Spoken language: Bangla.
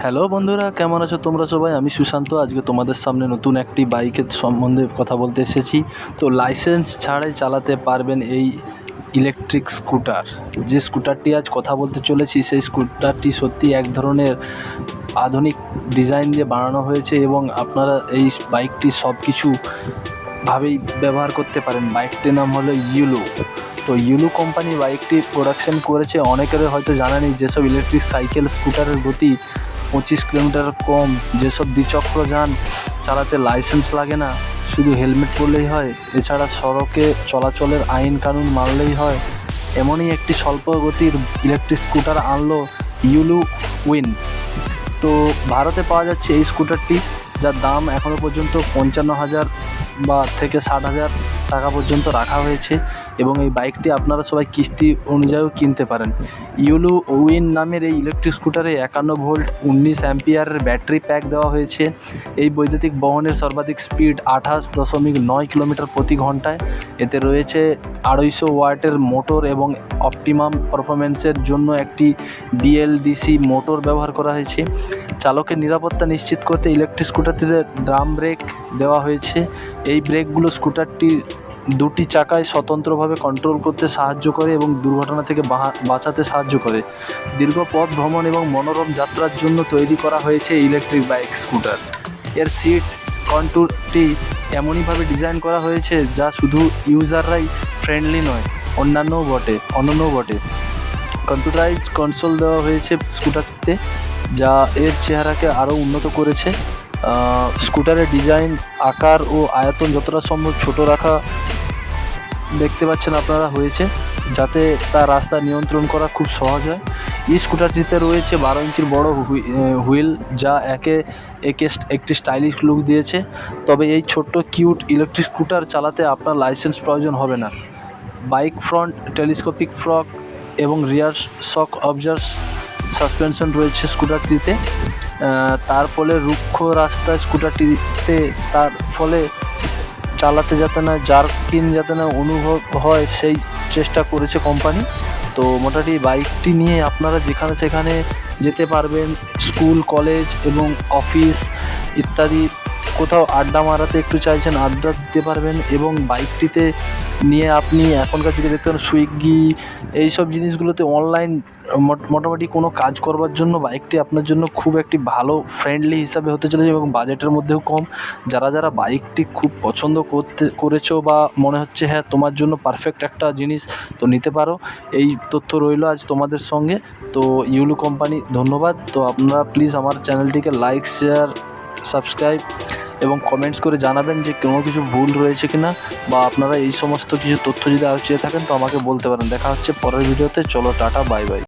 হ্যালো বন্ধুরা, কেমন আছো তোমরা সবাই? আমি সুশান্ত। আজকে তোমাদের সামনে নতুন একটি বাইকের সম্বন্ধে কথা বলতে এসেছি। তো লাইসেন্স ছাড়াই চালাতে পারবেন এই ইলেকট্রিক স্কুটার। যে স্কুটারটি আজ কথা বলতে চলেছি, সেই স্কুটারটি সত্যি এক ধরনের আধুনিক ডিজাইন দিয়ে বানানো হয়েছে এবং আপনারা এই বাইকটি সব কিছু ভাবেই ব্যবহার করতে পারেন। বাইকটির নাম হলো ইউলু। তো ইউলু কোম্পানি বাইকটি প্রোডাকশন করেছে। অনেকের হয়তো জানা নেই, যেসব ইলেকট্রিক সাইকেল স্কুটারের গতি 25 কিলোমিটার কম, যেসব দ্বিচক্র যান চালাতে লাইসেন্স লাগে না, শুধু হেলমেট পরলেই হয়, এছাড়া সড়কে চলাচলের আইন কানুন মানলেই হয়, এমনই একটি স্বল্প গতির ইলেকট্রিক স্কুটার আনলো ইউলু উইন। তো ভারতে পাওয়া যাচ্ছে এই স্কুটারটি, যার দাম এখনও পর্যন্ত 55,000 বা থেকে 60,000 টাকা পর্যন্ত রাখা হয়েছে এবং এই বাইকটি আপনারা সবাই কিস্তি অনুযায়ীও কিনতে পারেন। ইউলু উইন নামের এই ইলেকট্রিক স্কুটারে 51 ভোল্ট 19 অ্যাম্পিয়ারের ব্যাটারি প্যাক দেওয়া হয়েছে। এই বৈদ্যুতিক বহনের সর্বাধিক স্পিড 28.9 কিলোমিটার প্রতি ঘন্টায়। এতে রয়েছে 250 ওয়াটের মোটর এবং অপটিমাম পারফরমেন্সের জন্য একটি বিএলডিসি মোটর ব্যবহার করা হয়েছে। চালকের নিরাপত্তা নিশ্চিত করতে ইলেকট্রিক স্কুটারটিতে ড্রাম ব্রেক দেওয়া হয়েছে। এই ব্রেকগুলো স্কুটারটির দুটি চাকায় স্বতন্ত্রভাবে কন্ট্রোল করতে সাহায্য করে এবং দুর্ঘটনা থেকে বাঁচাতে সাহায্য করে। দীর্ঘ পথ ভ্রমণ এবং মনোরম যাত্রার জন্য তৈরি করা হয়েছে ইলেকট্রিক বাইক স্কুটার। এর সিট কন্ট্রোলটি এমনইভাবে ডিজাইন করা হয়েছে যা শুধু ইউজাররাই ফ্রেন্ডলি নয়, অন্যান্যও বটে। কম্পিউটারাইজ কনসোল দেওয়া হয়েছে স্কুটারটিতে, যা এর চেহারাকে আরও উন্নত করেছে। স্কুটারের ডিজাইন, আকার ও আয়তন যতটা সম্ভব ছোট রাখা দেখতে পাচ্ছেন আপনারা হয়েছে, যাতে তার রাস্তা নিয়ন্ত্রণ করা খুব সহজ হয়। এই স্কুটারটিতে রয়েছে 12 ইঞ্চির বড় হুইল, যা একে একটি স্টাইলিশ লুক দিয়েছে। তবে এই ছোট্ট কিউট ইলেকট্রিক স্কুটার চালাতে আপনার লাইসেন্স প্রয়োজন হবে না। বাইক ফ্রন্ট টেলিস্কোপিক ফ্রক এবং রিয়ার শক অবজার্ভ সাসপেনশন রয়েছে স্কুটারটিতে। তার ফলে রুক্ষ রাস্তায় স্কুটারটিতে তার ফলে চালাতে যাতে না জার্কিং যাতে না অনুভব হয়, সেই চেষ্টা করেছে কোম্পানি। তো মোটামুটি বাইকটি নিয়ে আপনারা যেখানে সেখানে যেতে পারবেন। স্কুল, কলেজ এবং অফিস ইত্যাদি কোথাও আড্ডা মারাতে একটু চাইছেন, আড্ডা দিতে পারবেন। এবং বাইকটিতে নিয়ে আপনি এখনকার যুগে দেখতে পারেন সুইগি এইসব জিনিসগুলোতে অনলাইন মোটামুটি কোনো কাজ করবার জন্য বাইকটি আপনার জন্য খুব একটি ভালো ফ্রেন্ডলি হিসাবে হতে চলেছে এবং বাজেটের মধ্যেও কম। যারা বাইকটি খুব পছন্দ করেছো বা মনে হচ্ছে হ্যাঁ তোমার জন্য পারফেক্ট একটা জিনিস, তো নিতে পারো। এই তথ্য রইল আজ তোমাদের সঙ্গে। তো ইউলু কোম্পানি ধন্যবাদ। তো আপনারা প্লিজ আমার চ্যানেলটিকে লাইক, শেয়ার, সাবস্ক্রাইব এবং কমেন্টস করে জানাবেন যে কোনো কিছু ভুল রয়েছে কিনা, বা আপনারা এই সমস্ত কিছু তথ্য যদি আরও চেয়ে থাকেন তো আমাকে বলতে পারেন। দেখা হচ্ছে পরের ভিডিওতে। চলো টাটা, বাই বাই।